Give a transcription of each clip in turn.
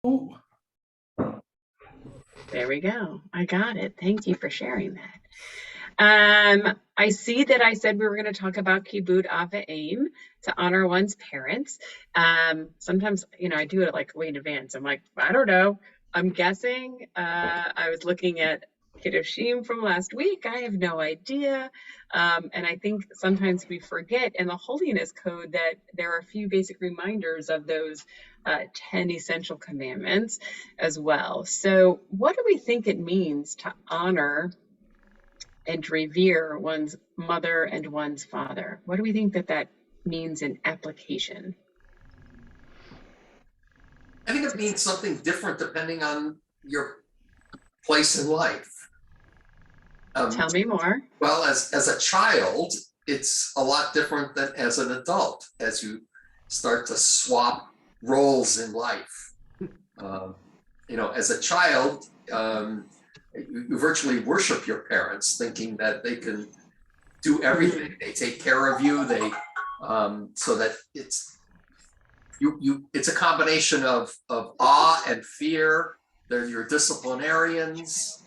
Oh, There we go. I got it. Thank you for sharing that. I see that I said we were going to talk about Kibud Av V'Em, to honor one's parents. Sometimes, I do it like way in advance. I'm like, I don't know. I'm guessing. I was looking at Kiddushim from last week. I have no idea. And I think sometimes we forget in the Holiness Code that there are a few basic reminders of those 10 essential commandments as well. So, what do we think it means to honor and revere one's mother and one's father? What do we think that means in application? I think it means something different depending on your place in life. Tell me more. Well, as a child, it's a lot different than as an adult, as you start to swap roles in life. As a child, you virtually worship your parents, thinking that they can do everything. They take care of you. So that it's a combination of awe and fear. They're your disciplinarians.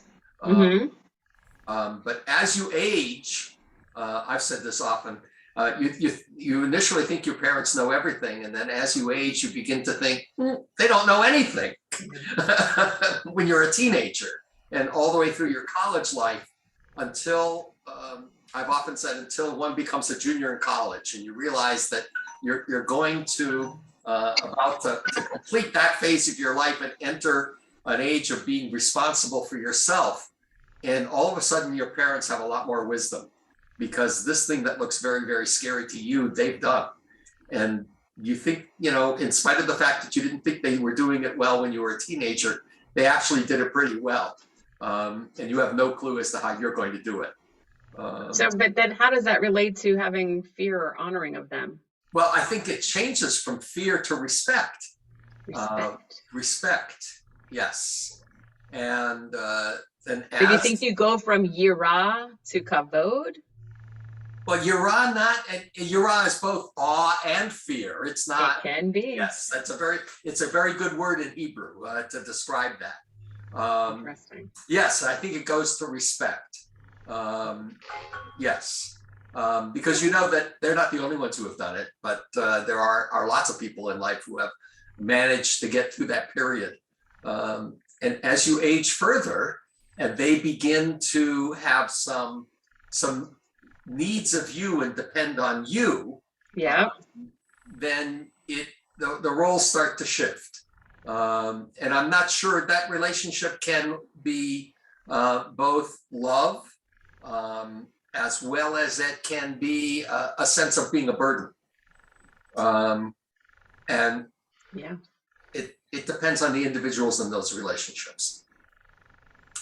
But as you age, I've said this often, you initially think your parents know everything, and then as you age, you begin to think they don't know anything when you're a teenager, and all the way through your college life until, I've often said, until one becomes a junior in college and you realize that you're going to about to complete that phase of your life and enter an age of being responsible for yourself. And all of a sudden, your parents have a lot more wisdom, because this thing that looks very, very scary to you, they've done. And you think, in spite of the fact that you didn't think they were doing it well when you were a teenager, they actually did it pretty well. And you have no clue as to how you're going to do it. But then how does that relate to having fear or honoring of them? Well, I think it changes from fear to respect. Respect, yes. And do you think you go from yirah to kavod? Well, yirah is both awe and fear. It's not. It can be. Yes, it's a very good word in Hebrew to describe that. Interesting. Yes, I think it goes to respect. Yes, because that they're not the only ones who have done it, but there are lots of people in life who have managed to get through that period. And as you age further, and they begin to have some needs of you and depend on you, then the roles start to shift. And I'm not sure that relationship can be both love, as well as it can be a sense of being a burden. And it depends on the individuals in those relationships,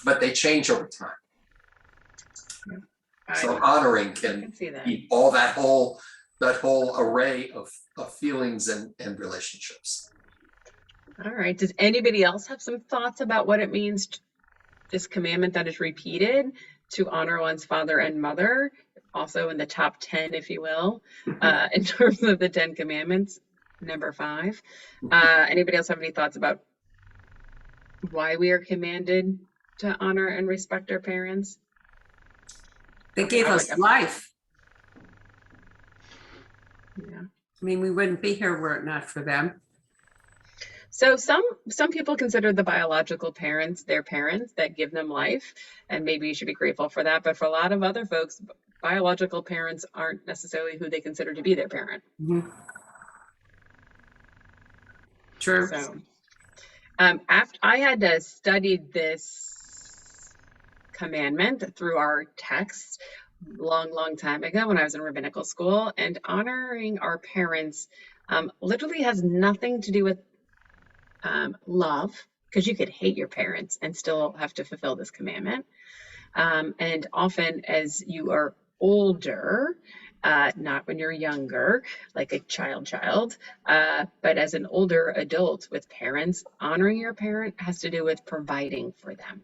but they change over time. So honoring can be all that whole array of feelings and relationships. All right. Does anybody else have some thoughts about what it means, this commandment that is repeated, to honor one's father and mother, also in the top 10, if you will, in terms of the 10 commandments, number 5? Anybody else have any thoughts about why we are commanded to honor and respect our parents? They gave us life. Yeah. I mean, we wouldn't be here were it not for them. So some people consider the biological parents their parents that give them life, and maybe you should be grateful for that. But for a lot of other folks, biological parents aren't necessarily who they consider to be their parent. True. So after I had to study this commandment through our text long time ago when I was in rabbinical school, and honoring our parents literally has nothing to do with love, because you could hate your parents and still have to fulfill this commandment. And often as you are older, not when you're younger, like a child, but as an older adult with parents, honoring your parent has to do with providing for them,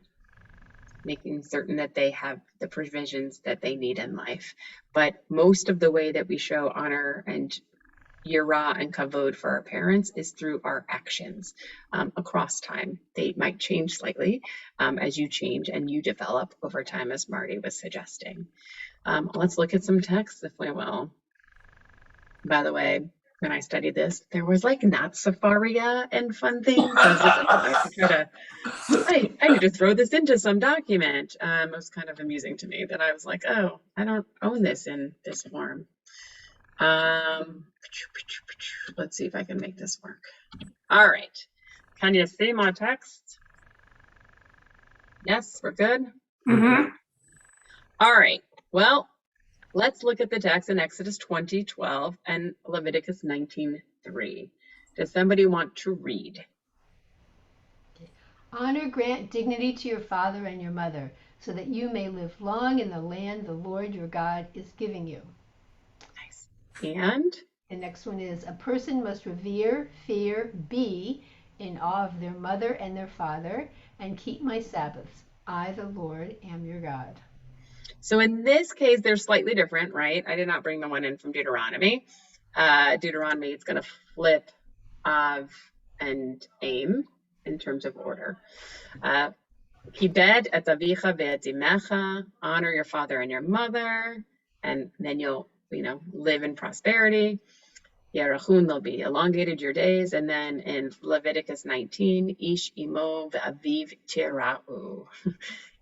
making certain that they have the provisions that they need in life. But most of the way that we show honor and yira and kavod for our parents is through our actions across time. They might change slightly as you change and you develop over time, as Marty was suggesting. Let's look at some texts if we will. By the way, when I studied this, there was like not Safaria and fun things. I was like, oh, I need to throw this into some document. It was kind of amusing to me that I was like, oh, I don't own this in this form. Let's see if I can make this work. All right. Can you see my text? Yes, we're good? Mm-hmm. All right. Well, let's look at the text in Exodus 20:12 and Leviticus 19:3. Does somebody want to read? Honor, grant dignity to your father and your mother, so that you may live long in the land the Lord your God is giving you. Nice. And The next one is, a person must revere, fear, be in awe of their mother and their father, and keep my Sabbaths. I, the Lord, am your God. so in this case, they're slightly different, right? I did not bring the one in from Deuteronomy. Deuteronomy, it's going to flip Av and Aim in terms of order. Kibed et avicha ve'et imecha, honor your father and your mother, and then you'll, live in prosperity. Yerachun, they'll be elongated your days. And then in Leviticus 19, ish imo ve'aviv tira'u.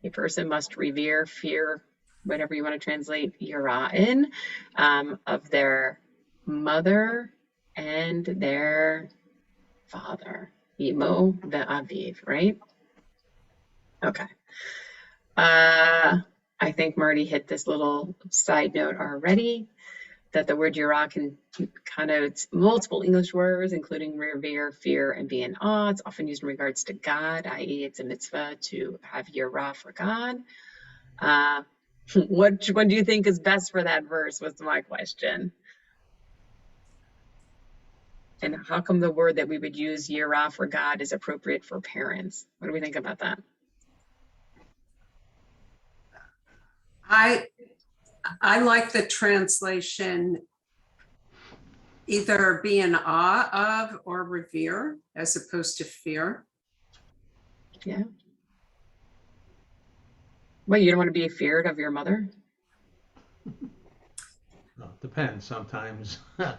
A person must revere, fear, whatever you want to translate yira in, of their mother and their father. Imo ve'aviv, right? Okay. I think Marty hit this little side note already, that the word yira can connote multiple English words, including revere, fear, and be in awe. It's often used in regards to God, i.e. it's a mitzvah to have yira for God. Which one do you think is best for that verse was my question. And how come the word that we would use yira for God is appropriate for parents? What do we think about that? I like the translation either be in awe of or revere as opposed to fear. Yeah. Well, you don't want to be feared of your mother? No, depends sometimes. But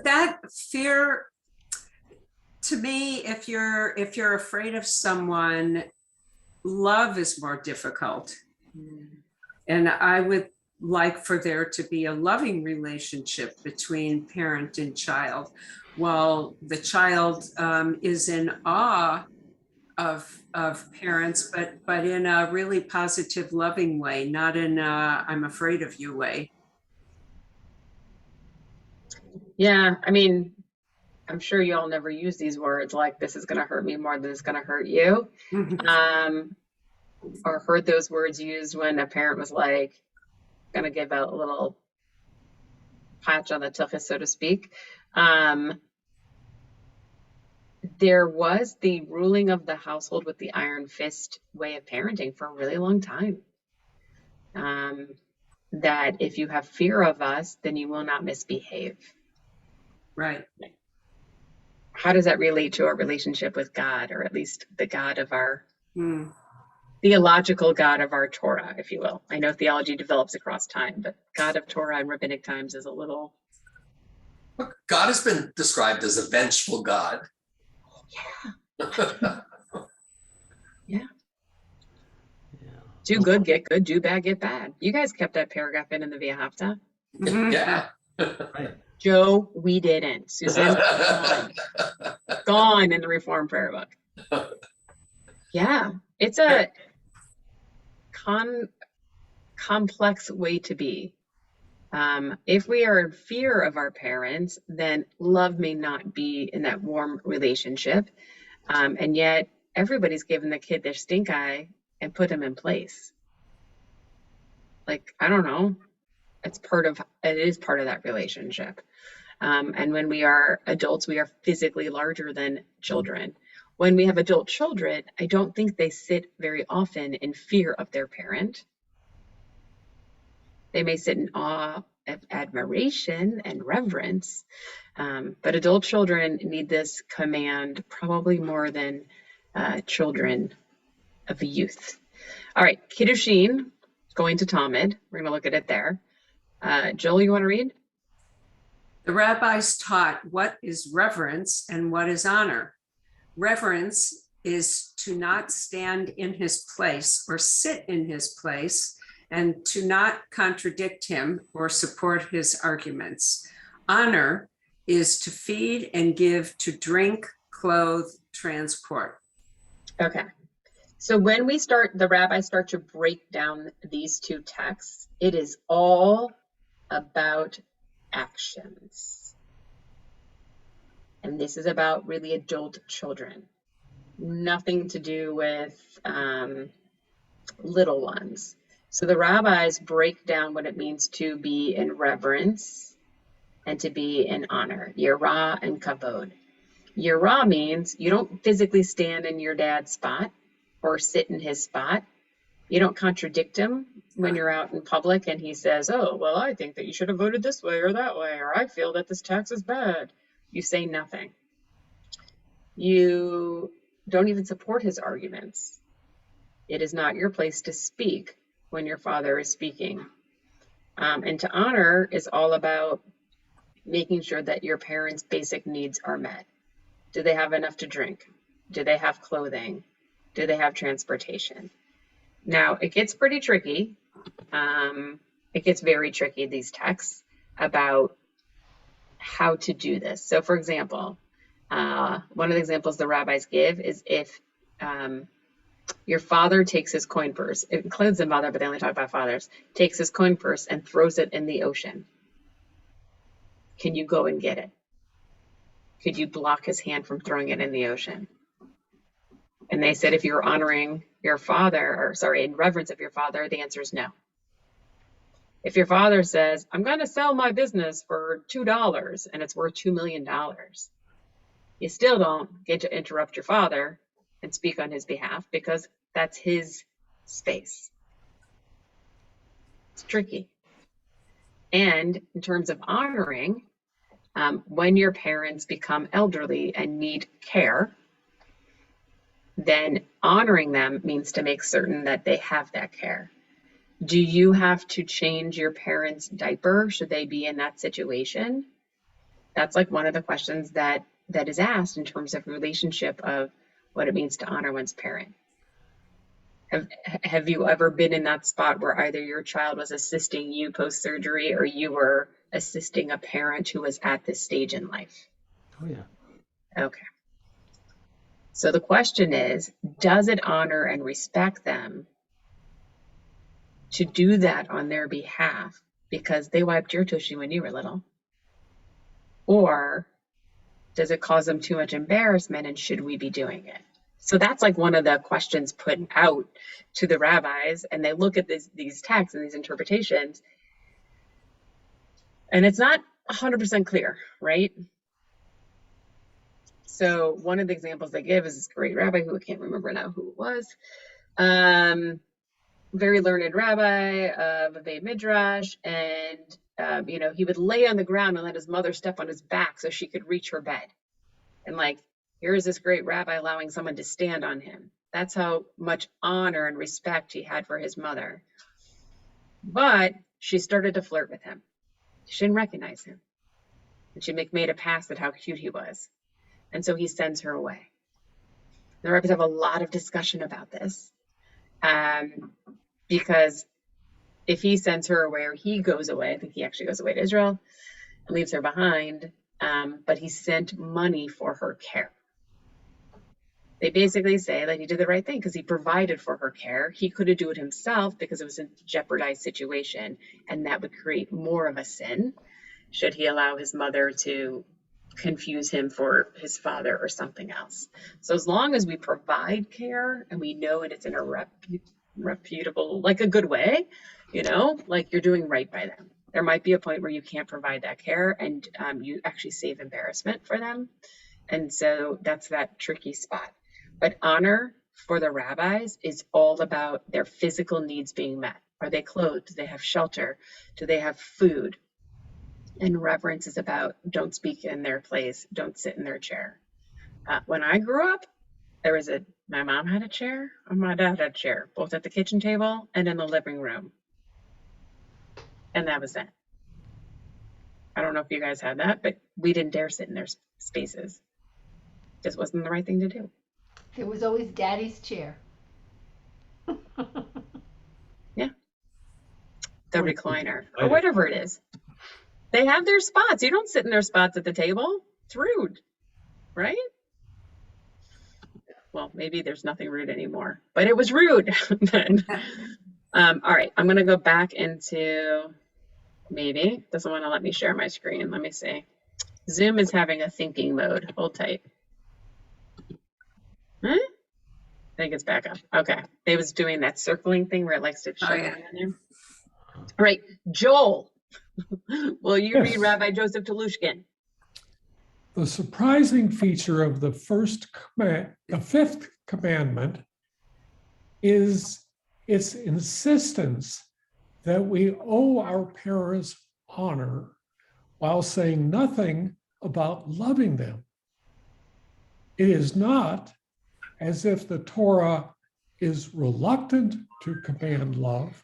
that fear, to me, if you're afraid of someone, love is more difficult. And I would like for there to be a loving relationship between parent and child, while the child is in awe of parents, but in a really positive, loving way, not in a I'm afraid of you way. Yeah, I mean, I'm sure you all never use these words like this is going to hurt me more than it's going to hurt you. Or heard those words used when a parent was like going to give a little patch on the tuchus, so to speak. There was the ruling of the household with the iron fist way of parenting for a really long time. That if you have fear of us, then you will not misbehave. Right. How does that relate to our relationship with God, or at least the God of our theological God of our Torah, if you will? I know theology develops across time, but God of Torah in rabbinic times is a little. Look, God has been described as a vengeful God. Yeah. Do good, get good. Do bad, get bad. You guys kept that paragraph in the Via Hafta. Yeah. Right. Joe, we didn't. Susan, gone in the Reform Prayer Book. Yeah, it's a complex way to be. If we are in fear of our parents, then love may not be in that warm relationship. And yet everybody's given the kid their stink eye and put them in place. Like, I don't know. It is part of that relationship. And when we are adults, we are physically larger than children. When we have adult children, I don't think they sit very often in fear of their parent. They may sit in awe of admiration and reverence. But adult children need this command probably more than children of youth. All right, Kiddushin, going to Talmud. We're going to look at it there. Joel, you want to read? The rabbis taught what is reverence and what is honor. Reverence is to not stand in his place or sit in his place, and to not contradict him or support his arguments. Honor is to feed and give, to drink, clothe, transport. Okay. So when the rabbis start to break down these two texts, it is all about actions. And this is about really adult children. Nothing to do with little ones. So the rabbis break down what it means to be in reverence and to be in honor, yirah and kavod. Yirah means you don't physically stand in your dad's spot or sit in his spot. You don't contradict him when you're out in public and he says, oh, well, I think that you should have voted this way or that way, or I feel that this tax is bad. You say nothing. You don't even support his arguments. It is not your place to speak when your father is speaking. And to honor is all about making sure that your parents' basic needs are met. Do they have enough to drink? Do they have clothing? Do they have transportation? Now, it gets pretty tricky. It gets very tricky, these texts, about how to do this. So, for example, one of the examples the rabbis give is if your father takes his coin purse, it includes the mother, but they only talk about fathers, takes his coin purse and throws it in the ocean. Can you go and get it? Could you block his hand from throwing it in the ocean? And they said if you're honoring your father, in reverence of your father, the answer is no. If your father says, I'm going to sell my business for $2 and it's worth $2 million, you still don't get to interrupt your father and speak on his behalf because that's his space. It's tricky. And in terms of honoring, when your parents become elderly and need care, then honoring them means to make certain that they have that care. Do you have to change your parents' diaper should they be in that situation? That's like one of the questions that is asked in terms of relationship of what it means to honor one's parent. Have you ever been in that spot where either your child was assisting you post-surgery or you were assisting a parent who was at this stage in life? Oh, yeah. Okay. So the question is, does it honor and respect them to do that on their behalf because they wiped your tushy when you were little? Or does it cause them too much embarrassment and should we be doing it? So that's like one of the questions put out to the rabbis, and they look at these texts and these interpretations, and it's not 100% clear, right? So one of the examples they give is this great rabbi who I can't remember now who it was, very learned rabbi of a Beit Midrash, and he would lay on the ground and let his mother step on his back so she could reach her bed. And like, here is this great rabbi allowing someone to stand on him. That's how much honor and respect he had for his mother. But she started to flirt with him. She didn't recognize him. And she made a pass at how cute he was. And so he sends her away. The rabbis have a lot of discussion about this. Because if he sends her away or he goes away, I think he actually goes away to Israel and leaves her behind, but he sent money for her care. They basically say that he did the right thing because he provided for her care. He couldn't do it himself because it was a jeopardized situation, and that would create more of a sin should he allow his mother to confuse him for his father or something else. So as long as we provide care and we know it, it's in a reputable, like a good way, like you're doing right by them. There might be a point where you can't provide that care and you actually save embarrassment for them. And so that's that tricky spot. But honor for the rabbis is all about their physical needs being met. Are they clothed? Do they have shelter? Do they have food? And reverence is about don't speak in their place, don't sit in their chair. When I grew up, my mom had a chair and my dad had a chair, both at the kitchen table and in the living room. And that was it. I don't know if you guys had that, but we didn't dare sit in their spaces. Just wasn't the right thing to do. There was always daddy's chair. Yeah. The recliner or whatever it is. They have their spots. You don't sit in their spots at the table. It's rude, right? Well, maybe there's nothing rude anymore, but it was rude then. All right, I'm going to go back into, maybe, doesn't want to let me share my screen. Let me see. Zoom is having a thinking mode. Hold tight. Huh? I think it's back up. Okay. It was doing that circling thing where it likes to shut down on you. All right, Joel, will you read Rabbi Joseph Telushkin? The surprising feature of the fifth commandment is its insistence that we owe our parents honor while saying nothing about loving them. It is not as if the Torah is reluctant to command love.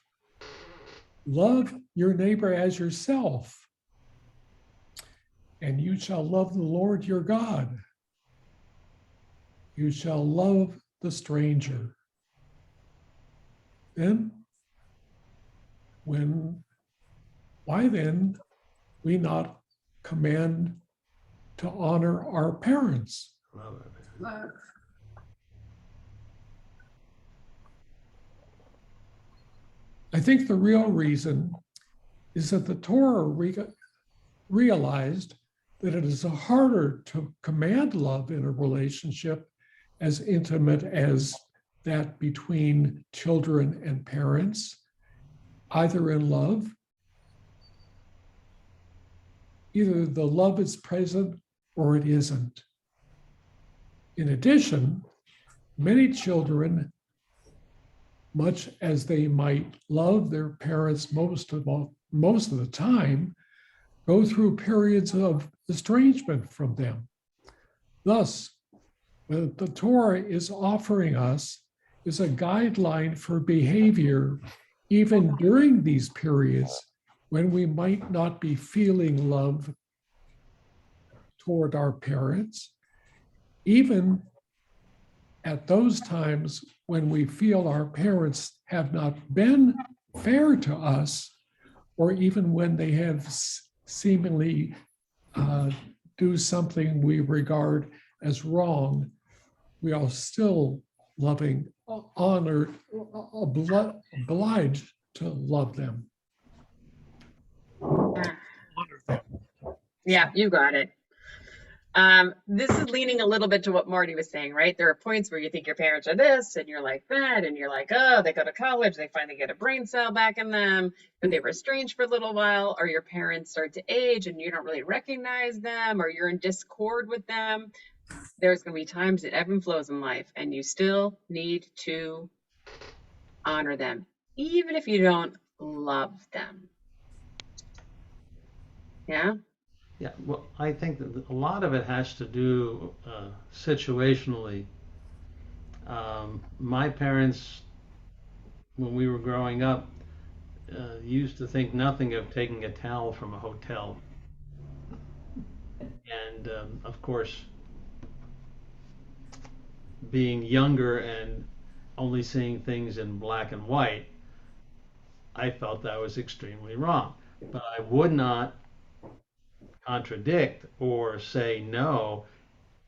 Love your neighbor as yourself. And you shall love the Lord your God. You shall love the stranger. Then, why then we not command to honor our parents? Love. I think the real reason is that the Torah realized that it is harder to command love in a relationship as intimate as that between children and parents, either in love, either the love is present or it isn't. In addition, many children, much as they might love their parents most of the time, go through periods of estrangement from them. Thus, what the Torah is offering us is a guideline for behavior even during these periods when we might not be feeling love toward our parents, even at those times when we feel our parents have not been fair to us, or even when they have seemingly do something we regard as wrong, we are still loving, honored, obliged to love them. Honor them. Yeah, you got it. This is leaning a little bit to what Marty was saying, right? There are points where you think your parents are this and you're like that, and you're like, oh, they go to college, they finally get a brain cell back in them, but they were estranged for a little while, or your parents start to age and you don't really recognize them, or you're in discord with them. There's going to be times that ebb and flows in life, and you still need to honor them, even if you don't love them. Yeah? Yeah, well, I think that a lot of it has to do situationally. My parents, when we were growing up, used to think nothing of taking a towel from a hotel. And of course, being younger and only seeing things in black and white, I felt that was extremely wrong. But I would not contradict or say no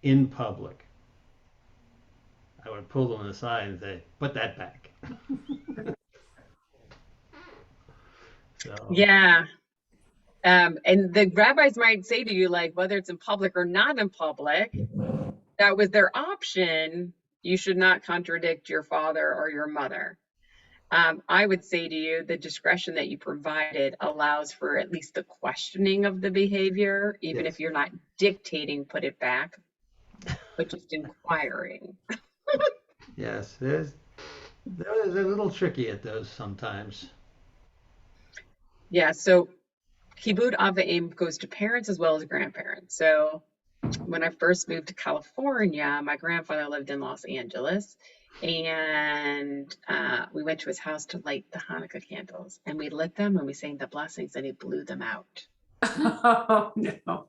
in public. I would pull them aside and say, put that back. So, Yeah. And the rabbis might say to you, like, whether it's in public or not in public, that was their option. You should not contradict your father or your mother. I would say to you, the discretion that you provided allows for at least the questioning of the behavior, even Yes. if you're not dictating, put it back, but just inquiring. yes, they're a little tricky at those sometimes. Yeah, so Kibud Avim goes to parents as well as grandparents. So when I first moved to California, my grandfather lived in Los Angeles, and we went to his house to light the Hanukkah candles, and we lit them and we sang the blessings, and he blew them out. Oh, no.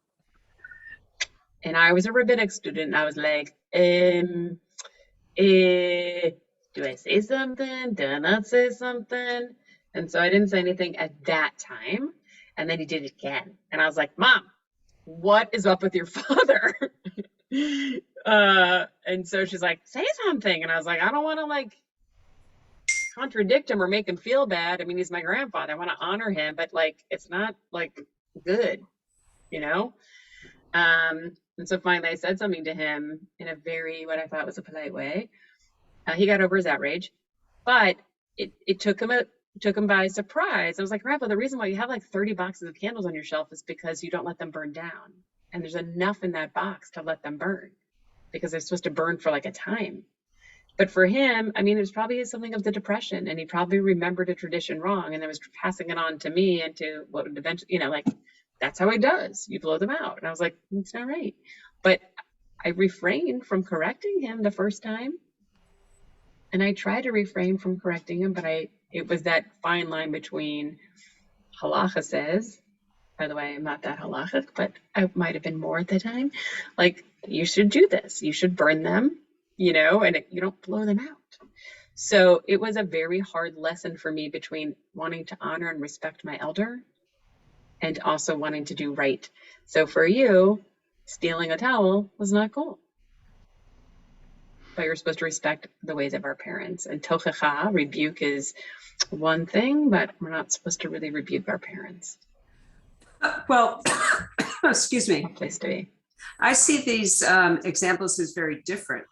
And I was a rabbinic student, and I was like, do I say something? Do I not say something? And so I didn't say anything at that time. And then he did it again. And I was like, Mom, what is up with your father? And so she's like, say something. And I was like, I don't want to like contradict him or make him feel bad. I mean, he's my grandfather. I want to honor him, but like, it's not like good, you know? And so finally I said something to him in a very, what I thought was a polite way. He got over his outrage, but it took him by surprise. I was like, Grandpa, the reason why you have like 30 boxes of candles on your shelf is because you don't let them burn down. And there's enough in that box to let them burn because they're supposed to burn for like a time. But for him, I mean, it was probably something of the Depression, and he probably remembered a tradition wrong, and then was passing it on to me and to what would eventually, you know, like, that's how he does. You blow them out. And I was like, it's not right. But I refrained from correcting him the first time. And I tried to refrain from correcting him, but it was that fine line between halacha says, by the way, I'm not that halachic, but I might have been more at the time. Like, you should do this. You should burn them, you know, and you don't blow them out. So it was a very hard lesson for me between wanting to honor and respect my elder and also wanting to do right. So for you, stealing a towel was not cool. But you're supposed to respect the ways of our parents. And tochecha, rebuke, is one thing, but we're not supposed to really rebuke our parents. Well, excuse me. Place to be. I see these examples as very different.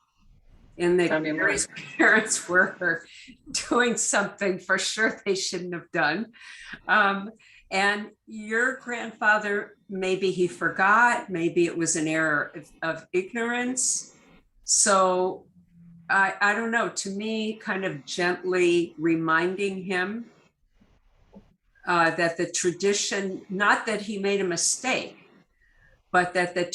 In the Gary's parents were doing something for sure they shouldn't have done. And your grandfather, maybe he forgot, maybe it was an error of ignorance. So I don't know, to me, kind of gently reminding him that the tradition, not that he made a mistake, but that the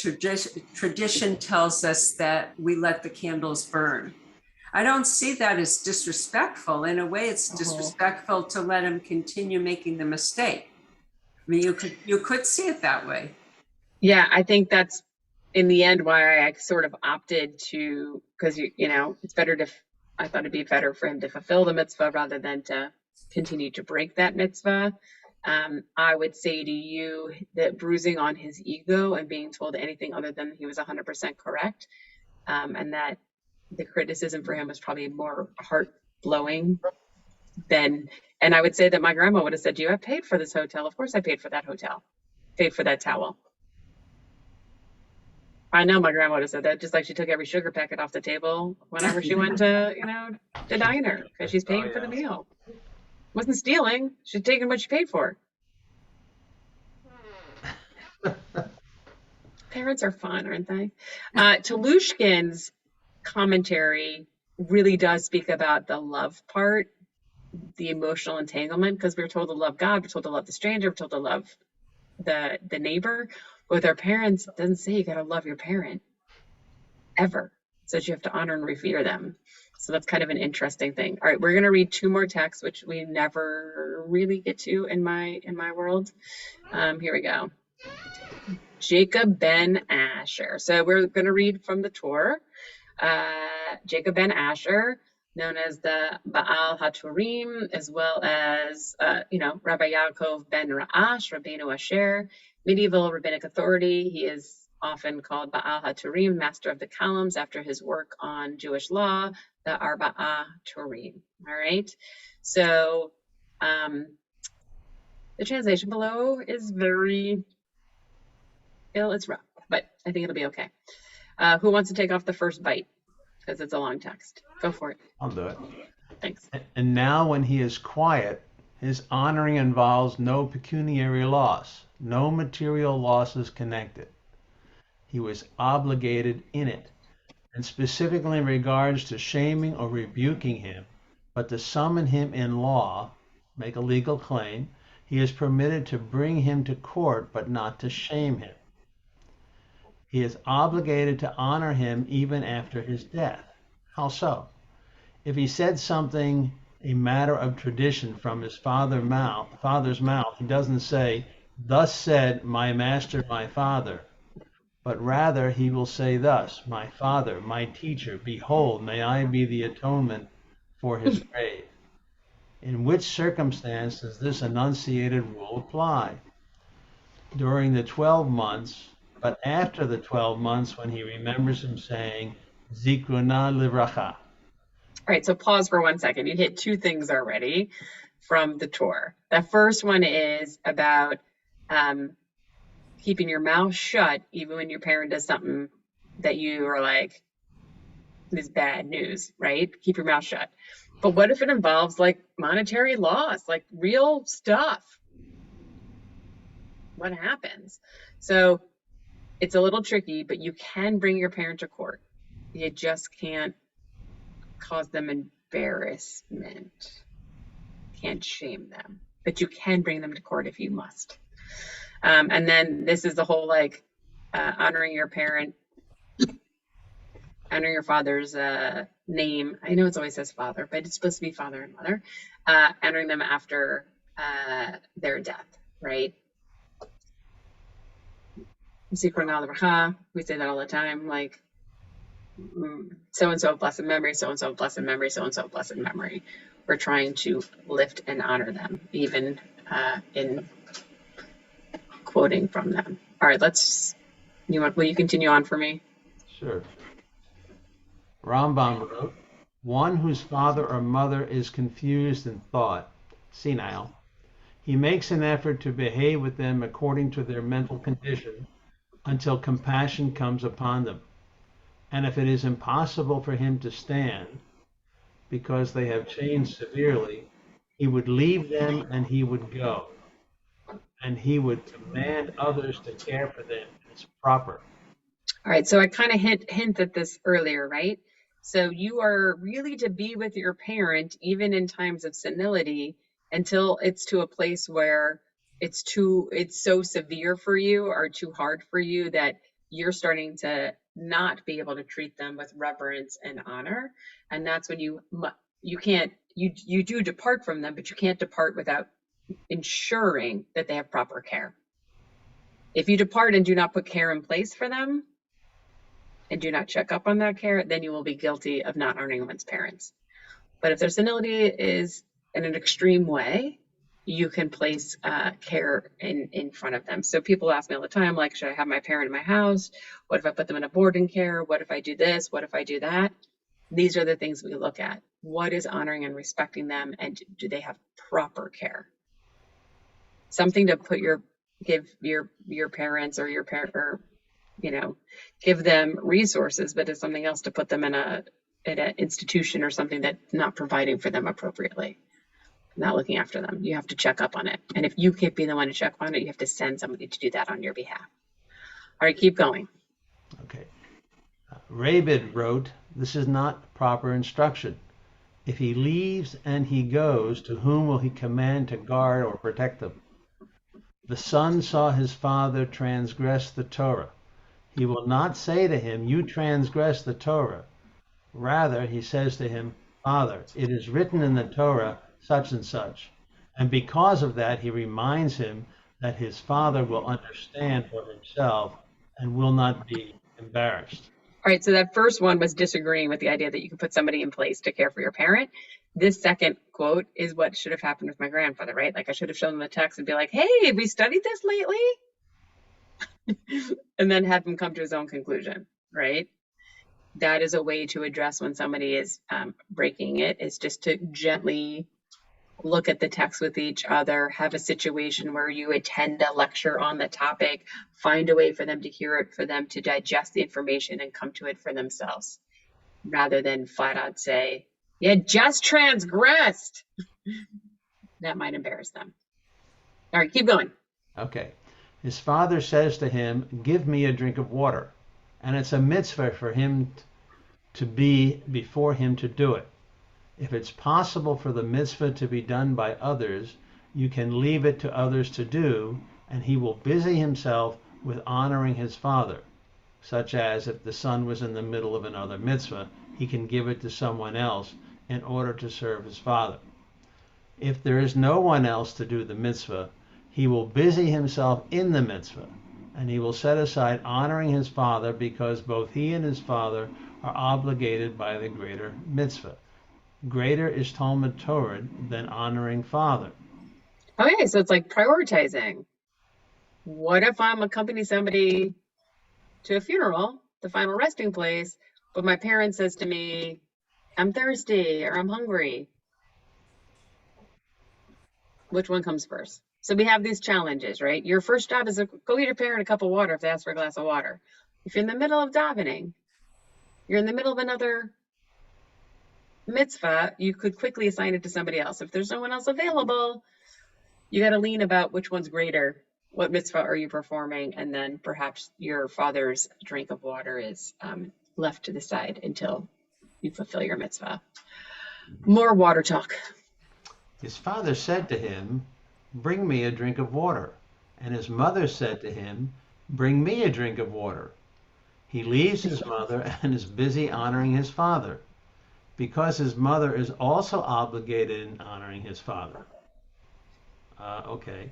tradition tells us that we let the candles burn. I don't see that as disrespectful. In a way, it's disrespectful to let him continue making the mistake. I mean, you could see it that way. Yeah, I think that's in the end why I sort of opted to, because you know, it's better to, I thought it'd be better for him to fulfill the mitzvah rather than to continue to break that mitzvah. I would say to you that bruising on his ego and being told anything other than he was 100% correct, and that the criticism for him was probably more heart-blowing than, and I would say that my grandma would have said to you, I paid for this hotel. Of course I paid for that hotel, paid for that towel. I know my grandma would have said that, just like she took every sugar packet off the table whenever she went to, you know, the diner, because she's paying for the meal. Wasn't stealing, she's taking what she paid for. Parents are fun, aren't they? Telushkin's commentary really does speak about the love part, the emotional entanglement, because we're told to love God, we're told to love the stranger, we're told to love the neighbor. But with our parents, it doesn't say you gotta love your parent, ever. It says you have to honor and revere them. So that's kind of an interesting thing. All right, we're gonna read two more texts, which we never really get to in my world. Here we go. Jacob ben Asher. So we're gonna read from the Torah. Jacob ben Asher, known as the Baal HaTurim, as well as, Rabbi Yaakov ben Ra'ash, Rabbeinu Asher, medieval rabbinic authority. He is often called Baal HaTurim, master of the columns, after his work on Jewish law, the Arba'a Turim. All right. So the translation below is very ill. It's rough, but I think it'll be okay. Who wants to take off the first bite? Because it's a long text. Go for it. I'll do it. Thanks. And now when he is quiet, his honoring involves no pecuniary loss, no material losses connected. He was obligated in it, and specifically in regards to shaming or rebuking him, but to summon him in law, make a legal claim, He is permitted to bring him to court, but not to shame him. He is obligated to honor him even after his death. How so? If he said something, a matter of tradition from his father's mouth, he doesn't say, "Thus said my master, my father," but rather he will say thus, "My father, my teacher, behold, may I be the atonement for his grave." In which circumstance does this enunciated rule apply? During the 12 months, but after the 12 months when he remembers him saying, Zikruna livracha. All right, so pause for 1 second. You hit two things already from the Torah. The first one is about keeping your mouth shut even when your parent does something that you are like, this is bad news, right? Keep your mouth shut. But what if it involves like monetary loss, like real stuff? What happens? So it's a little tricky, but you can bring your parent to court. You just can't cause them embarrassment. Can't shame them, but you can bring them to court if you must. And then this is the whole like honoring your parent, honor your father's name. I know it always says father, but it's supposed to be father and mother. Honoring them after their death, right? We say that all the time, like so-and-so blessed memory, so-and-so blessed memory, so-and-so blessed memory. We're trying to lift and honor them, even in quoting from them. All right, will you continue on for me? Sure. Rambam wrote, one whose father or mother is confused in thought, senile, he makes an effort to behave with them according to their mental condition until compassion comes upon them. And if it is impossible for him to stand because they have changed severely, he would leave them and he would go. And he would command others to care for them as proper. All right, so I kind of hint at this earlier, right? So you are really to be with your parent even in times of senility until it's to a place where it's so severe for you or too hard for you that you're starting to not be able to treat them with reverence and honor. And that's when you do depart from them, but you can't depart without ensuring that they have proper care. If you depart and do not put care in place for them and do not check up on that care, then you will be guilty of not honoring one's parents. But if their senility is in an extreme way, you can place care in front of them. So people ask me all the time, like, should I have my parent in my house? What if I put them in a boarding care? What if I do this? What if I do that? These are the things we look at. What is honoring and respecting them, and do they have proper care? Something to give your parents or your parent, or give them resources, but it's something else to put them in an institution or something that's not providing for them appropriately. Not looking after them. You have to check up on it. And if you can't be the one to check on it, you have to send somebody to do that on your behalf. All right, keep going. Okay. Rabid wrote, this is not proper instruction. If he leaves and he goes, to whom will he command to guard or protect them? The son saw his father transgress the Torah. He will not say to him, you transgress the Torah. Rather, he says to him, Father, it is written in the Torah, such and such. And because of that, he reminds him that his father will understand for himself and will not be embarrassed. All right, so that first one was disagreeing with the idea that you can put somebody in place to care for your parent. This second quote is what should have happened with my grandfather, right? Like I should have shown them the text and be like, hey, have we studied this lately? And then have him come to his own conclusion, right? That is a way to address when somebody is breaking it, is just to gently look at the text with each other, have a situation where you attend a lecture on the topic, find a way for them to hear it, for them to digest the information and come to it for themselves, rather than flat out say, you just transgressed. That might embarrass them. All right, keep going. Okay. His father says to him, give me a drink of water. And it's a mitzvah for him to be before him to do it. If it's possible for the mitzvah to be done by others, You can leave it to others to do, and he will busy himself with honoring his father, such as if the son was in the middle of another mitzvah, he can give it to someone else in order to serve his father. If there is no one else to do the mitzvah, he will busy himself in the mitzvah, and he will set aside honoring his father because both he and his father are obligated by the greater mitzvah. Greater is Talmud Torah than honoring father. Okay, so it's like prioritizing. What if I'm accompanying somebody to a funeral, the final resting place, but my parent says to me, I'm thirsty or I'm hungry? Which one comes first? So we have these challenges, right? Your first job is to go get your parent a cup of water if they ask for a glass of water. If you're in the middle of davening, you're in the middle of another mitzvah, you could quickly assign it to somebody else. If there's no one else available, you got to lean about which one's greater. What mitzvah are you performing? And then perhaps your father's drink of water is left to the side until you fulfill your mitzvah. More water talk. His father said to him, bring me a drink of water. And his mother said to him, bring me a drink of water. He leaves his mother and is busy honoring his father, because his mother is also obligated in honoring his father. Okay.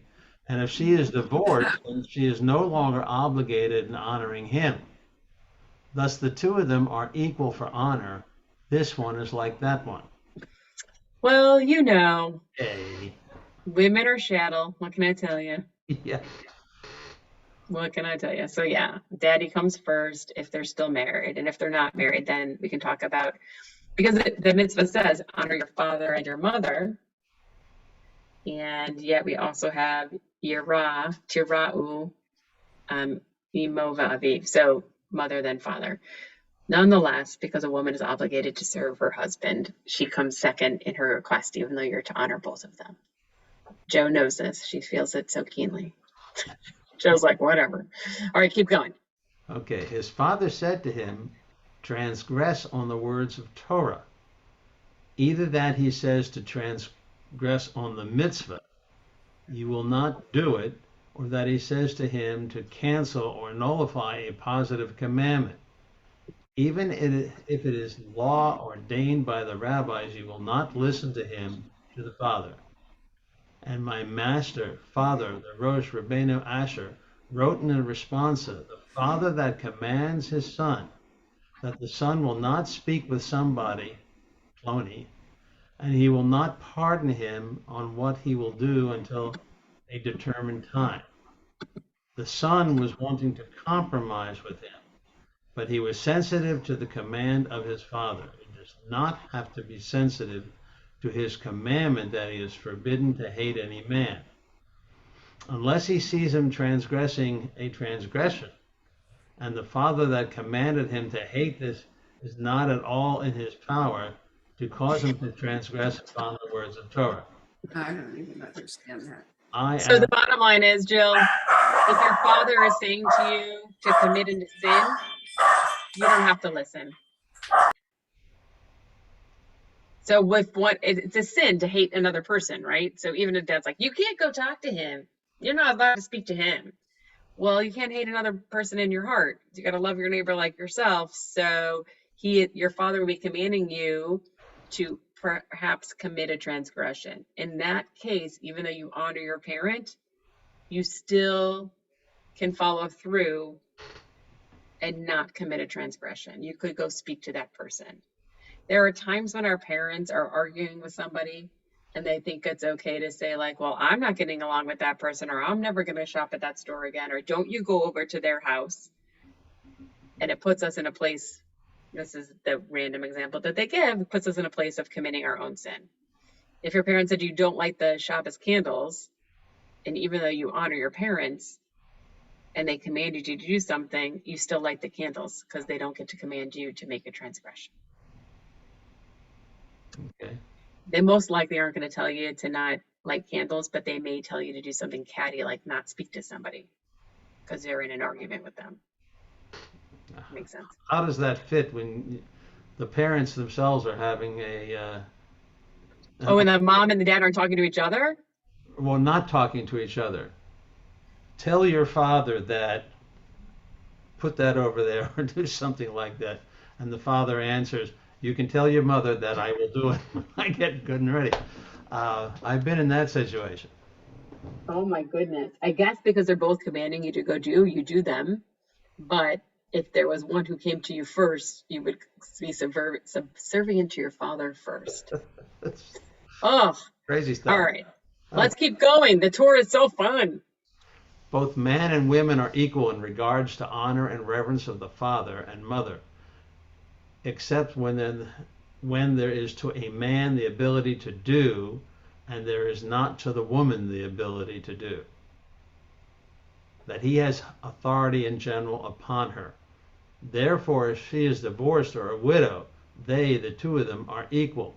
And if she is divorced, then she is no longer obligated in honoring him. Thus, the two of them are equal for honor. This one is like that one. Well, you know, Hey. women are chattel. What can I tell you? Yeah. What can I tell you? So yeah, daddy comes first if they're still married. And if they're not married, then we can talk about, because the mitzvah says, honor your father and your mother. And yet we also have Yira, Tira'u, Imo Va'aviv. So mother then father. Nonetheless, because a woman is obligated to serve her husband, she comes second in her request, even though you're to honor both of them. Joe knows this. She feels it so keenly. Joe's like, whatever. All right, keep going. Okay. His father said to him, transgress on the words of Torah. Either that he says to transgress on the mitzvah, you will not do it, or that he says to him to cancel or nullify a positive commandment. Even if it is law ordained by the rabbis, you will not listen to him, to the father. And my master, father, the Rosh Rabbeinu Asher, wrote in a responsa, the father that commands his son, that the son will not speak with somebody, Ploni, and he will not pardon him on what he will do until a determined time. The son was wanting to compromise with him, but he was sensitive to the command of his father. He does not have to be sensitive to his commandment that he is forbidden to hate any man. Unless he sees him transgressing a transgression, and the father that commanded him to hate this is not at all in his power to cause him to transgress upon the words of Torah. I don't even understand that. So the bottom line is, Jill, if your father is saying to you to commit a sin, you don't have to listen. So it's a sin to hate another person, right? So even if dad's like, you can't go talk to him, you're not allowed to speak to him. Well, you can't hate another person in your heart. You got to love your neighbor like yourself. So your father will be commanding you to perhaps commit a transgression. In that case, even though you honor your parent, you still can follow through and not commit a transgression. You could go speak to that person. There are times when our parents are arguing with somebody and they think it's okay to say like, well, I'm not getting along with that person, or I'm never going to shop at that store again, or don't you go over to their house. And it puts us in a place, this is the random example that they give, it puts us in a place of committing our own sin. If your parents said you don't light the Shabbos candles, and even though you honor your parents and they commanded you to do something, you still light the candles because they don't get to command you to make a transgression. Okay. They most likely aren't going to tell you to not light candles, but they may tell you to do something catty, like not speak to somebody because they're in an argument with them. Makes sense. How does that fit when the parents themselves are having and the mom and the dad aren't talking to each other? well, not talking to each other. Tell your father that, put that over there, or do something like that. And the father answers, you can tell your mother that I will do it when I get good and ready. I've been in that situation. Oh my goodness. I guess because they're both commanding you to go do, you do them. But if there was one who came to you first, you would be subservient to your father first. That's Oh, crazy stuff. all right. Let's keep going. The Torah is so fun. Both man and women are equal in regards to honor and reverence of the father and mother, except when there is to a man the ability to do, and there is not to the woman the ability to do. That he has authority in general upon her. Therefore, if she is divorced or a widow, they, the two of them, are equal.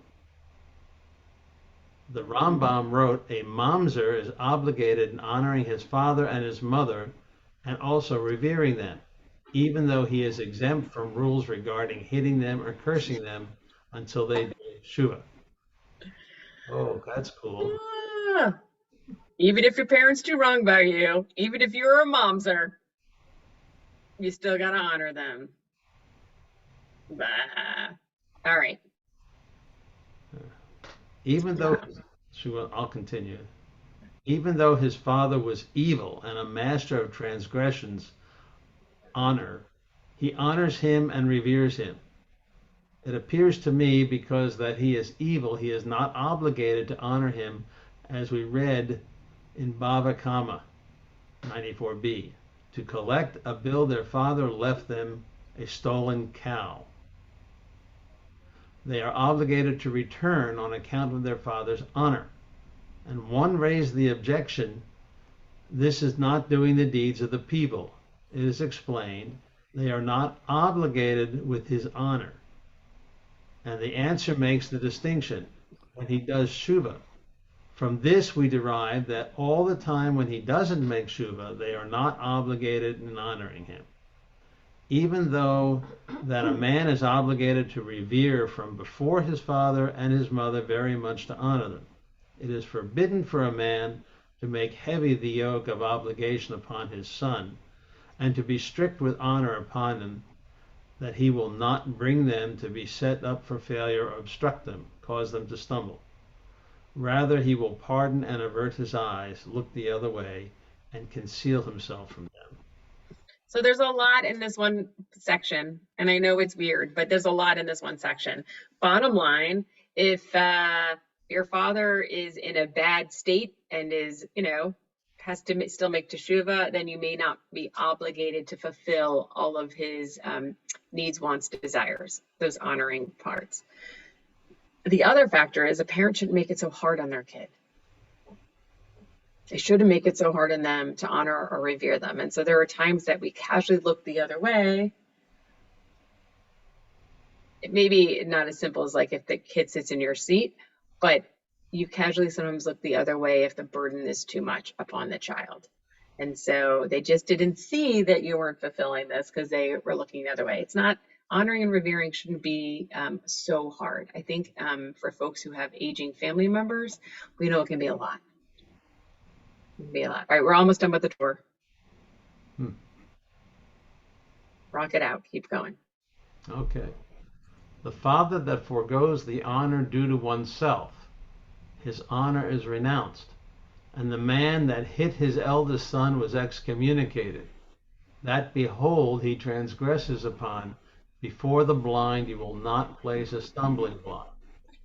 The Rambam wrote, a mamzer is obligated in honoring his father and his mother and also revering them, even though he is exempt from rules regarding hitting them or cursing them until they do Shuvah. Oh, that's cool. Ah, even if your parents do wrong by you, even if you're a momser, you still got to honor them. Bah. All right. Even though, I'll continue. Even though his father was evil and a master of transgressions, he honors him and reveres him. It appears to me because that he is evil, he is not obligated to honor him, as we read in Bava Kama 94b, to collect a bill their father left them, a stolen cow. They are obligated to return on account of their father's honor. And one raised the objection, this is not doing the deeds of the people. It is explained, they are not obligated with his honor. And the answer makes the distinction when he does Shuvah. From this we derive that all the time when he doesn't make Shuvah, they are not obligated in honoring him. Even though that a man is obligated to revere from before his father and his mother very much to honor them. It is forbidden for a man to make heavy the yoke of obligation upon his son, and to be strict with honor upon them, that he will not bring them to be set up for failure or obstruct them, cause them to stumble. Rather, he will pardon and avert his eyes, look the other way, and conceal himself from them. So there's a lot in this one section, and I know it's weird, but there's a lot in this one section. Bottom line, if your father is in a bad state and is, has to still make teshuvah, then you may not be obligated to fulfill all of his needs, wants, desires, those honoring parts. The other factor is a parent shouldn't make it so hard on their kid. They shouldn't make it so hard on them to honor or revere them. And so there are times that we casually look the other way. It may be not as simple as like if the kid sits in your seat, but you casually sometimes look the other way if the burden is too much upon the child. And so they just didn't see that you weren't fulfilling this because they were looking the other way. It's not, honoring and revering shouldn't be so hard. I think for folks who have aging family members, we know it can be a lot. Be a lot. All right, we're almost done with the tour. Rock it out. Keep going. Okay. The father that forgoes the honor due to oneself, his honor is renounced. And the man that hit his eldest son was excommunicated. That behold, he transgresses upon. Before the blind, you will not place a stumbling block.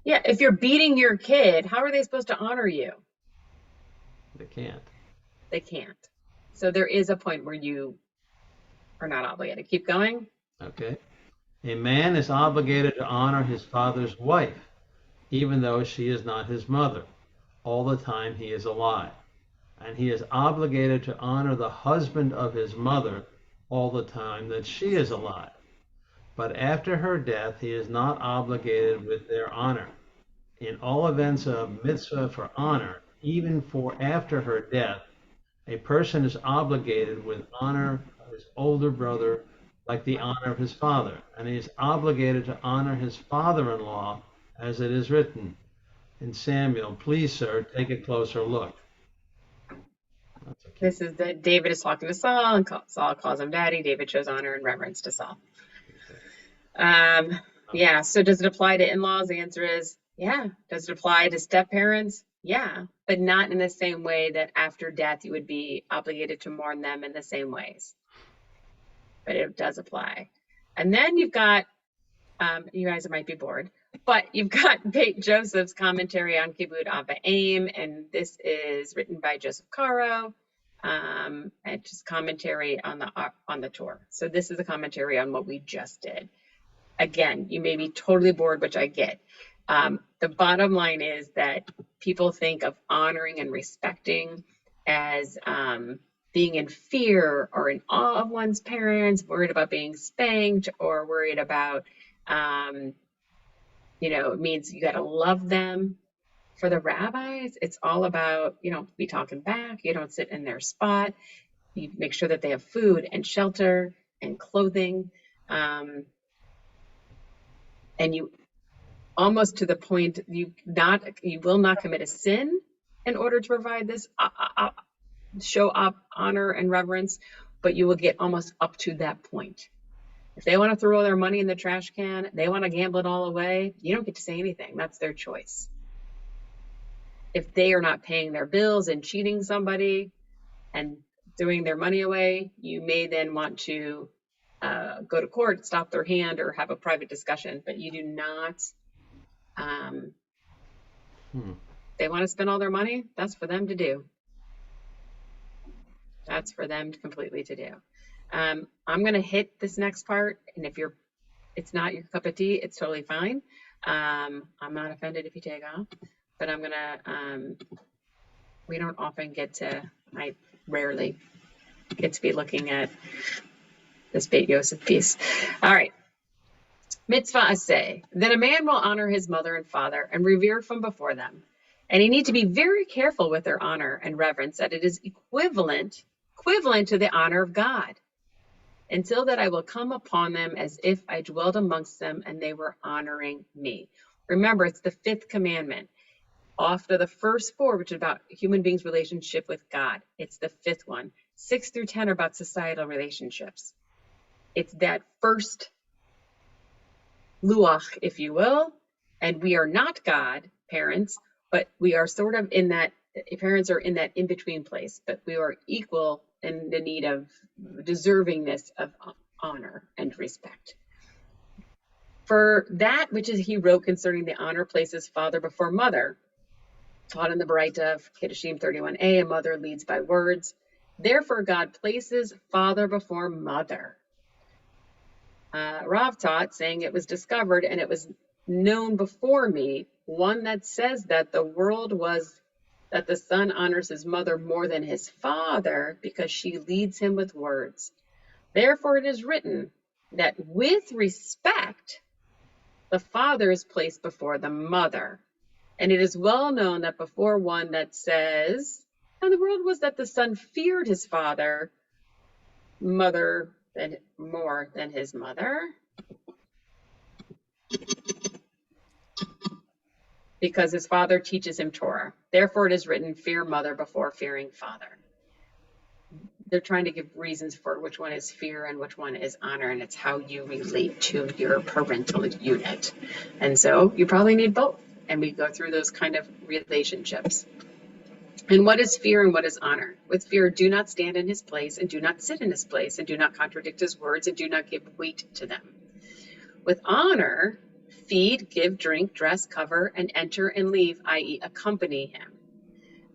Yeah, if you're beating your kid, how are they supposed to honor you? They can't. They can't. So there is a point where you are not obligated. Keep going. Okay. A man is obligated to honor his father's wife, even though she is not his mother, all the time he is alive. And he is obligated to honor the husband of his mother all the time that she is alive. But after her death, he is not obligated with their honor. In all events of mitzvah for honor, even for after her death, a person is obligated with honor of his older brother like the honor of his father, and he is obligated to honor his father-in-law as it is written in Samuel, please, sir, take a closer look. That's a cute. This is that David is talking to Saul, and Saul calls him daddy. David shows honor and reverence to Saul. Yeah, so does it apply to in-laws? The answer is yeah. Does it apply to step-parents? Yeah, but not in the same way that after death you would be obligated to mourn them in the same ways. But it does apply. And then you've got, you guys might be bored, but you've got Beit Joseph's commentary on Kibud Av V'Aim, and this is written by Joseph Caro, and just commentary on the Torah. So this is a commentary on what we just did. Again, you may be totally bored, which I get. The bottom line is that people think of honoring and respecting as being in fear or in awe of one's parents, worried about being spanked, or worried about, it means you got to love them. For the rabbis, it's all about, you don't be talking back, you don't sit in their spot, you make sure that they have food and shelter and clothing. And you almost to the point you will not commit a sin in order to provide this show up honor and reverence, but you will get almost up to that point. If they want to throw their money in the trash can, they want to gamble it all away, you don't get to say anything. That's their choice. If they are not paying their bills and cheating somebody and throwing their money away, you may then want to go to court, stop their hand, or have a private discussion, but you do not, they want to spend all their money, that's for them to do. That's for them completely to do. I'm going to hit this next part, and if it's not your cup of tea, it's totally fine. I'm not offended if you take off, but I'm going to, we don't often I rarely get to be looking at this Beit Yosef piece. All right. Mitzvah aseh, that a man will honor his mother and father and revere from before them. And he need to be very careful with their honor and reverence, that it is equivalent to the honor of God, until that I will come upon them as if I dwelled amongst them and they were honoring me. Remember, it's the fifth commandment. After the first four, which is about human beings' relationship with God, it's the fifth one. 6 through 10 are about societal relationships. It's that first luach, if you will, and we are not God, parents, but we are sort of in that, parents are in that in-between place, but we are equal in the need of deservingness of honor and respect. For that which is he wrote concerning the honor places father before mother, taught in the Baraita of Kedoshim 31a, a mother leads by words. Therefore, God places father before mother. Rav taught, saying it was discovered and it was known before me, one that says that that the son honors his mother more than his father because she leads him with words. Therefore, it is written that with respect, the father is placed before the mother. And it is well known that before one that says, and the world was that the son feared his father, mother, more than his mother, because his father teaches him Torah. Therefore, it is written, fear mother before fearing father. They're trying to give reasons for which one is fear and which one is honor, and it's how you relate to your parental unit. And so you probably need both. And we go through those kind of relationships. And what is fear and what is honor? With fear, do not stand in his place and do not sit in his place and do not contradict his words and do not give weight to them. With honor, feed, give, drink, dress, cover, and enter and leave, i.e. accompany him.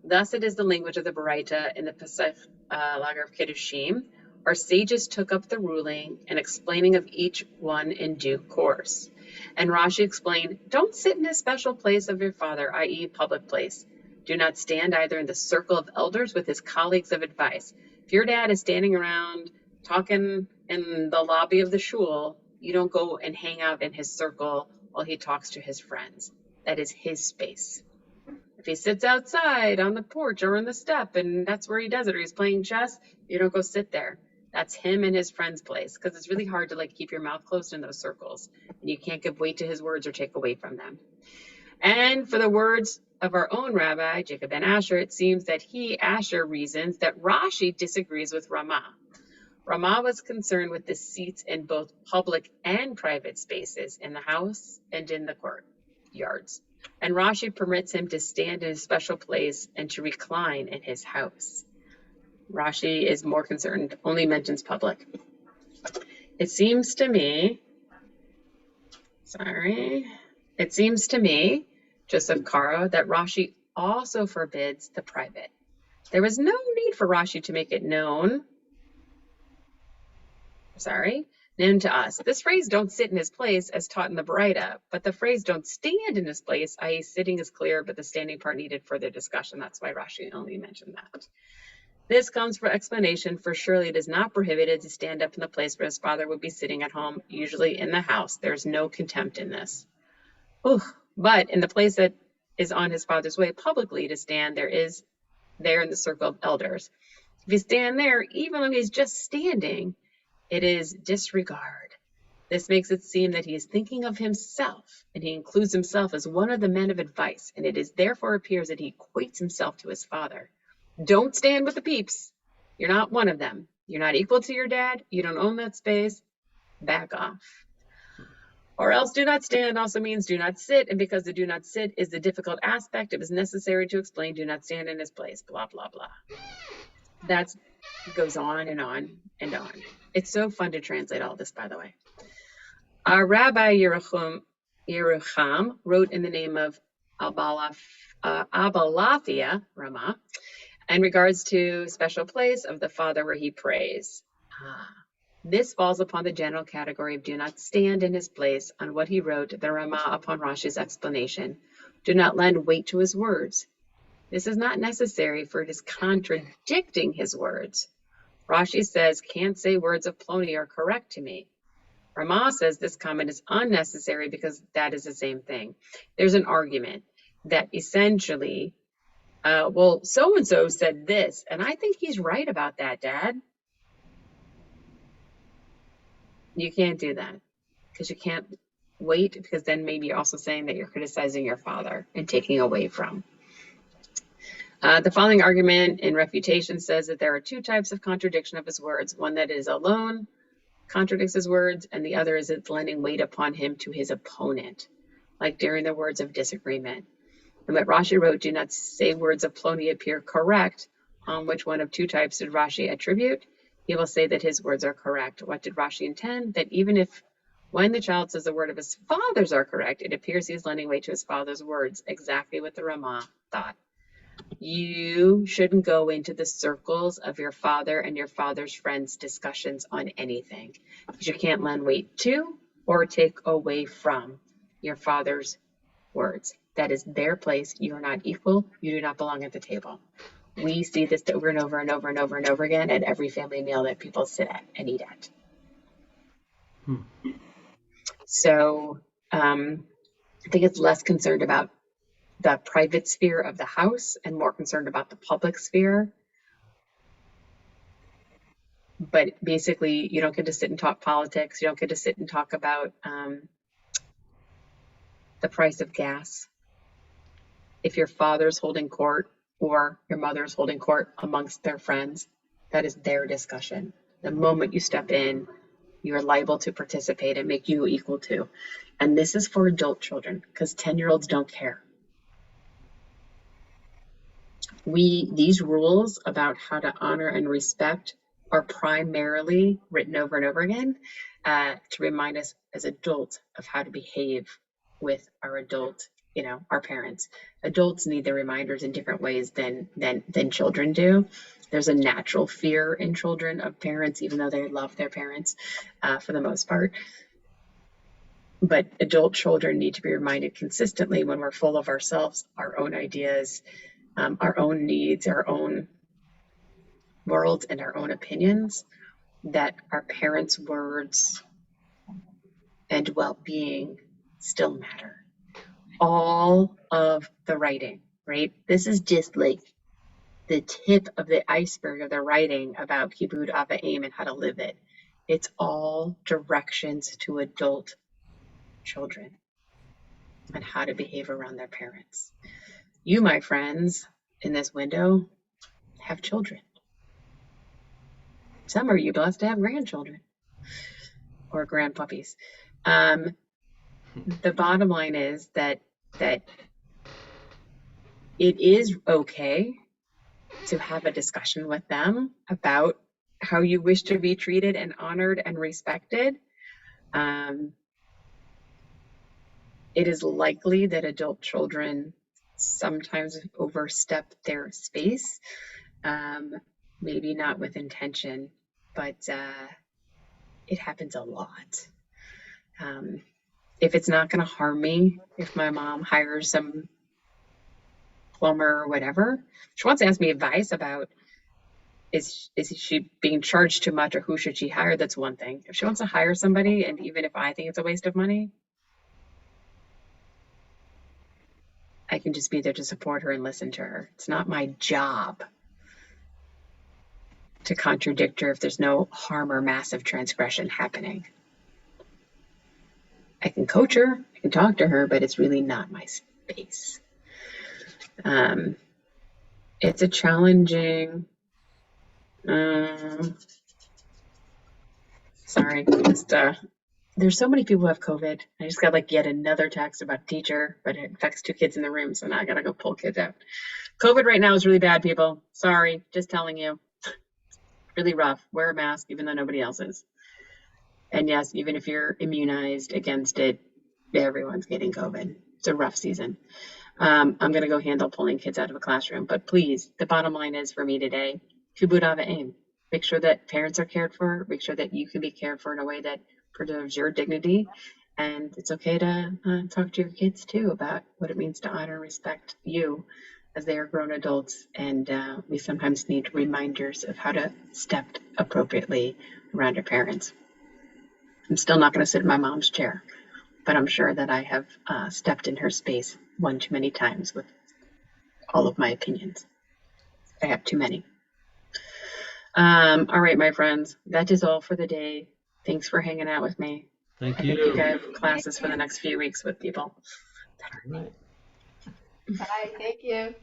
Thus it is the language of the Baraita in the Pesach Lager of Kedoshim. Our sages took up the ruling and explaining of each one in due course. And Rashi explained, don't sit in a special place of your father, i.e. public place. Do not stand either in the circle of elders with his colleagues of advice. If your dad is standing around talking in the lobby of the shul, you don't go and hang out in his circle while he talks to his friends. That is his space. If he sits outside on the porch or on the step and that's where he does it, or he's playing chess, you don't go sit there. That's him and his friend's place, because it's really hard to keep your mouth closed in those circles, and you can't give weight to his words or take away from them. And for the words of our own rabbi, Jacob ben Asher, it seems that Asher, reasons that Rashi disagrees with Ramah. Ramah was concerned with the seats in both public and private spaces in the house and in the courtyards. And Rashi permits him to stand in a special place and to recline in his house. Rashi is more concerned, only mentions public. It seems to me, Joseph Caro, that Rashi also forbids the private. There was no need for Rashi to make it known to us. This phrase, don't sit in his place, as taught in the Baraita, but the phrase don't stand in his place, i.e. sitting is clear, but the standing part needed further discussion. That's why Rashi only mentioned that. This comes for explanation, for surely it is not prohibited to stand up in the place where his father would be sitting at home, usually in the house. There's no contempt in this. But in the place that is on his father's way publicly to stand, there in the circle of elders. If you stand there, even though he's just standing, it is disregard. This makes it seem that he is thinking of himself, and he includes himself as one of the men of advice, and it is therefore appears that he equates himself to his father. Don't stand with the peeps. You're not one of them. You're not equal to your dad. You don't own that space. Back off. Or else do not stand also means do not sit, and because the do not sit is the difficult aspect, it is necessary to explain do not stand in his place, blah, blah, blah. That goes on and on and on. It's so fun to translate all this, by the way. Our Rabbi Yerucham wrote in the name of Abalathia, Ramah, in regards to special place of the father where he prays. This falls upon the general category of do not stand in his place on what he wrote, the Ramah, upon Rashi's explanation. Do not lend weight to his words. This is not necessary, for it is contradicting his words. Rashi says, can't say words of Ploni are correct to me. Ramah says this comment is unnecessary because that is the same thing. There's an argument that essentially, so-and-so said this, and I think he's right about that, Dad. You can't do that because you can't wait, because then maybe you're also saying that you're criticizing your father and taking away from. The following argument in refutation says that there are two types of contradiction of his words. One that is alone contradicts his words, and the other is it's lending weight upon him to his opponent, like during the words of disagreement. And what Rashi wrote, do not say words of Ploni appear correct, on which one of two types did Rashi attribute? He will say that his words are correct. What did Rashi intend? That even if when the child says the word of his father's are correct, it appears he's lending weight to his father's words, exactly what the Ramah thought. You shouldn't go into the circles of your father and your father's friends' discussions on anything, because you can't lend weight to or take away from your father's words. That is their place. You are not equal. You do not belong at the table. We see this over and over and over and over and over again at every family meal that people sit at and eat at. So I think it's less concerned about the private sphere of the house and more concerned about the public sphere. But basically, you don't get to sit and talk politics. You don't get to sit and talk about the price of gas. If your father's holding court or your mother's holding court amongst their friends, that is their discussion. The moment you step in, you are liable to participate and make you equal to. And this is for adult children, because 10-year-olds don't care. These rules about how to honor and respect are primarily written over and over again to remind us as adults of how to behave with our adult, our parents. Adults need the reminders in different ways than children do. There's a natural fear in children of parents, even though they love their parents for the most part. But adult children need to be reminded consistently when we're full of ourselves, our own ideas, our own needs, our own world, and our own opinions, that our parents' words and well-being still matter. All of the writing, right? This is just like the tip of the iceberg of the writing about Kibud Ava'im and how to live it. It's all directions to adult children on how to behave around their parents. You, my friends, in this window, have children. Some are you blessed to have grandchildren or grandpuppies. The bottom line is that it is okay to have a discussion with them about how you wish to be treated and honored and respected. It is likely that adult children sometimes overstep their space, maybe not with intention, but it happens a lot. If it's not going to harm me, if my mom hires some plumber or whatever, she wants to ask me advice about is she being charged too much or who should she hire? That's one thing. If she wants to hire somebody, and even if I think it's a waste of money, I can just be there to support her and listen to her. It's not my job to contradict her if there's no harm or massive transgression happening. I can coach her, I can talk to her, but it's really not my space. It's a challenging, sorry, just there's so many people who have COVID. I just got like yet another text about a teacher, but it affects 2 kids in the room, so now I gotta go pull kids out. COVID right now is really bad, people. Sorry, just telling you. Really rough. Wear a mask even though nobody else is. And yes, even if you're immunized against it, everyone's getting COVID. It's a rough season. I'm gonna go handle pulling kids out of a classroom, but please, the bottom line is for me today, Kibud Ava Aim. Make sure that parents are cared for, make sure that you can be cared for in a way that preserves your dignity. And it's okay to talk to your kids too about what it means to honor and respect you as they are grown adults. And we sometimes need reminders of how to step appropriately around our parents. I'm still not going to sit in my mom's chair, but I'm sure that I have stepped in her space one too many times with all of my opinions. I have too many. All right, my friends, that is all for the day. Thanks for hanging out with me. Thank I think you. I have classes for the next few weeks with people. Right. Bye. Thank you.